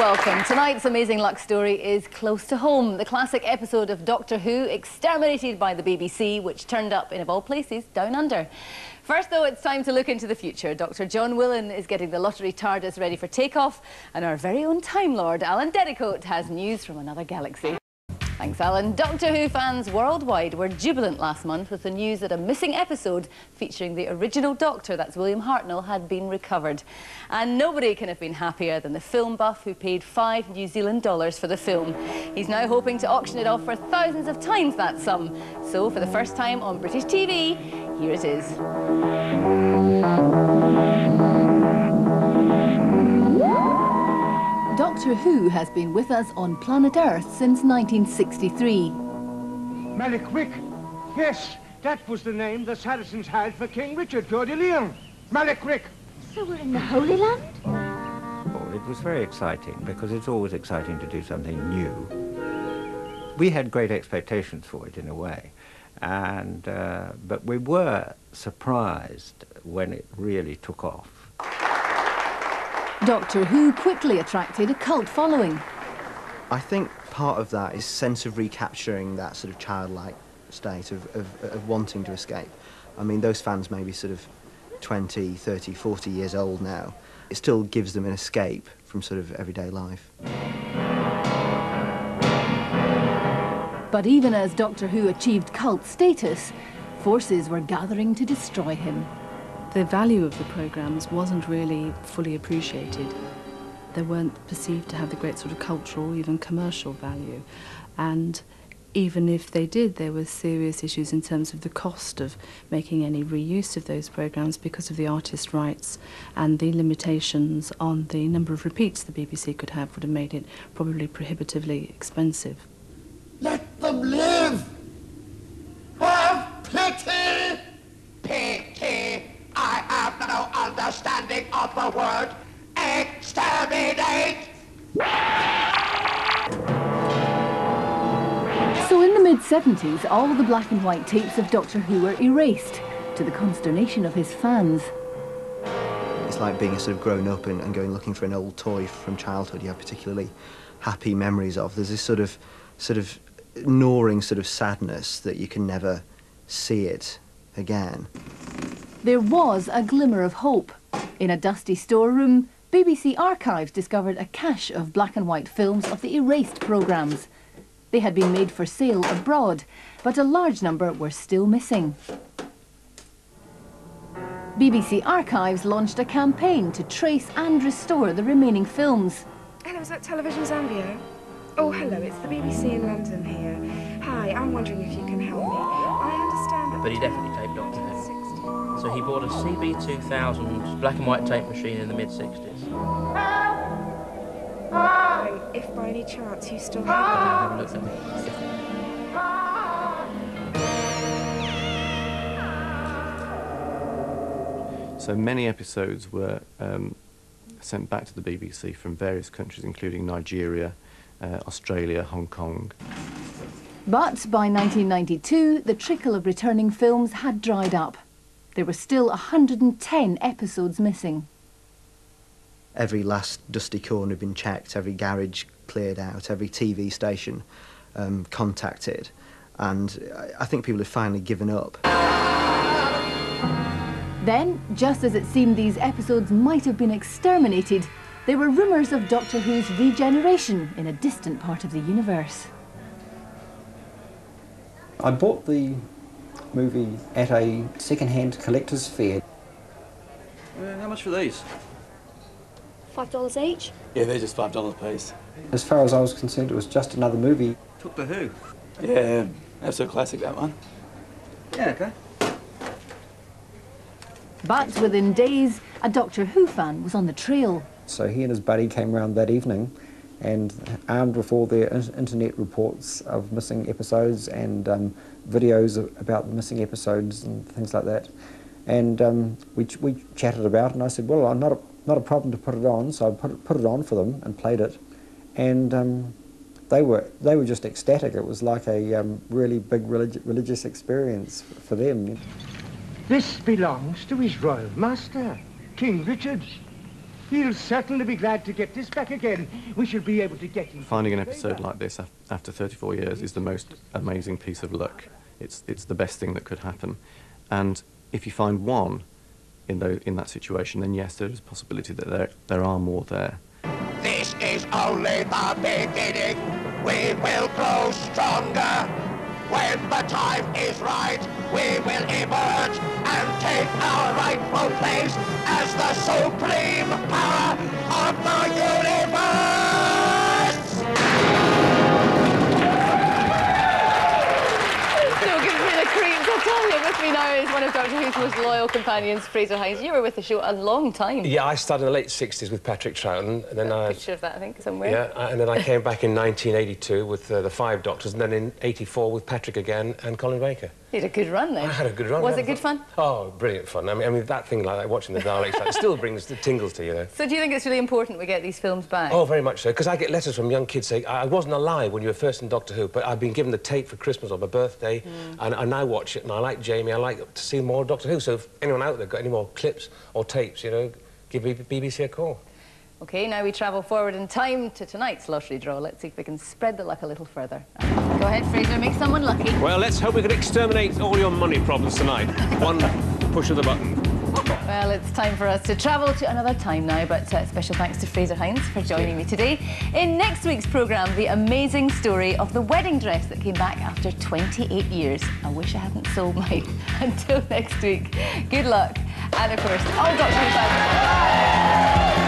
welcome. Tonight's Amazing Luck story is close to home. The classic episode of Doctor Who, exterminated by the BBC, which turned up in, of all places, Down Under. First, though, it's time to look into the future. Dr. John Willen is getting the lottery TARDIS ready for takeoff, and our very own Time Lord, Alan Dedicoat, has news from another galaxy. Thanks, Alan. Doctor Who fans worldwide were jubilant last month with the news that a missing episode featuring the original Doctor, that's William Hartnell, had been recovered. And nobody can have been happier than the film buff who paid $5 New Zealand for the film. He's now hoping to auction it off for thousands of times that sum. So, for the first time on British TV, here it is. Doctor Who has been with us on planet Earth since 1963. Malik Wick. Yes, that was the name the Saracens had for King Richard, Coeur de Lion. Malik Wick. So we're in the Holy Land? Well, it was very exciting because it's always exciting to do something new. We had great expectations for it in a way, and but we were surprised when it really took off. Doctor Who quickly attracted a cult following. I think part of that is sense of recapturing that sort of childlike state of wanting to escape. I mean, those fans may be sort of 20, 30, 40 years old now. It still gives them an escape from sort of everyday life. But even as Doctor Who achieved cult status, forces were gathering to destroy him. The value of the programmes wasn't really fully appreciated. They weren't perceived to have the great sort of cultural, even commercial value. And even if they did, there were serious issues in terms of the cost of making any reuse of those programmes because of the artist rights, and the limitations on the number of repeats the BBC could have would have made it probably prohibitively expensive. Let them live! Have pity! Pity! I have no understanding of the word exterminate! So in the mid-70s, all the black and white tapes of Doctor Who were erased, to the consternation of his fans. It's like being a sort of grown up and going looking for an old toy from childhood you have particularly happy memories of. There's this sort of gnawing sort of sadness that you can never see it again. There was a glimmer of hope. In a dusty storeroom, BBC Archives discovered a cache of black and white films of the erased programmes. They had been made for sale abroad, but a large number were still missing. BBC Archives launched a campaign to trace and restore the remaining films. Hello, is that Television Zambia? Oh, hello, it's the BBC in London here. Hi, I'm wondering if you can help me. I understand that... But he definitely taped Doctor Who. So he bought a CB2000 black and white tape machine in the mid-60s. If by any chance you still have Have a look at me. So many episodes were sent back to the BBC from various countries, including Nigeria, Australia, Hong Kong. But by 1992, the trickle of returning films had dried up. There were still 110 episodes missing. Every last dusty corner had been checked, every garage cleared out, every TV station contacted, and I think people had finally given up. Then, just as it seemed these episodes might have been exterminated, there were rumours of Doctor Who's regeneration in a distant part of the universe. I bought the movie at a second-hand collector's fair. How much for these? $5 each? Yeah, they're just $5 a piece. As far as I was concerned, it was just another movie. Doctor Who? Yeah, absolute classic, that one. Yeah, okay. But within days, a Doctor Who fan was on the trail. So he and his buddy came round that evening, and armed with all their internet reports of missing episodes and videos about the missing episodes and things like that. And we chatted about it, and I said, well, not a problem to put it on, so I put it on for them and played it. And they were just ecstatic. It was like a really big religious experience for them. This belongs to his royal master, King Richard. He'll certainly be glad to get this back again. We shall be able to get him. Finding an episode like this after 34 years is the most amazing piece of luck. It's the best thing that could happen. And if you find one in that situation, then yes, there is a possibility that there are more there. This is only the beginning. We will grow stronger. When the time is right, we will emerge and take our rightful place as the supreme power of the universe! So give me the creeps, I'll tell you. With me now is one of Doctor Who's most loyal companions, Frazer Hines. You were with the show a long time. Yeah, I started in the late 60s with Patrick Troughton, and then a picture of that, I think, somewhere. Yeah, and then I came back in 1982 with the 5 Doctors, and then in 84 with Patrick again and Colin Baker. You had a good run then. I had a good run. Was it good fun? Oh, brilliant fun. I mean that thing like that, watching the Daleks, like, still brings the tingles to you, though. So do you think it's really important we get these films back? Oh, very much so, because I get letters from young kids saying, I wasn't alive when you were first in Doctor Who, but I've been given the tape for Christmas on my birthday, and I now watch it, and I like Jamie, I like to see more Doctor Who, so if anyone out there got any more clips or tapes, you know, give BBC a call. OK, now we travel forward in time to tonight's lottery draw. Let's see if we can spread the luck a little further. Go ahead, Frazer, make someone lucky. Well, let's hope we can exterminate all your money problems tonight. One push of the button. Well, it's time for us to travel to another time now, but special thanks to Frazer Hines for joining me today. In next week's programme, the amazing story of the wedding dress that came back after 28 years. I wish I hadn't sold mine. Until next week, good luck. And, of course, all Doctor Who fans.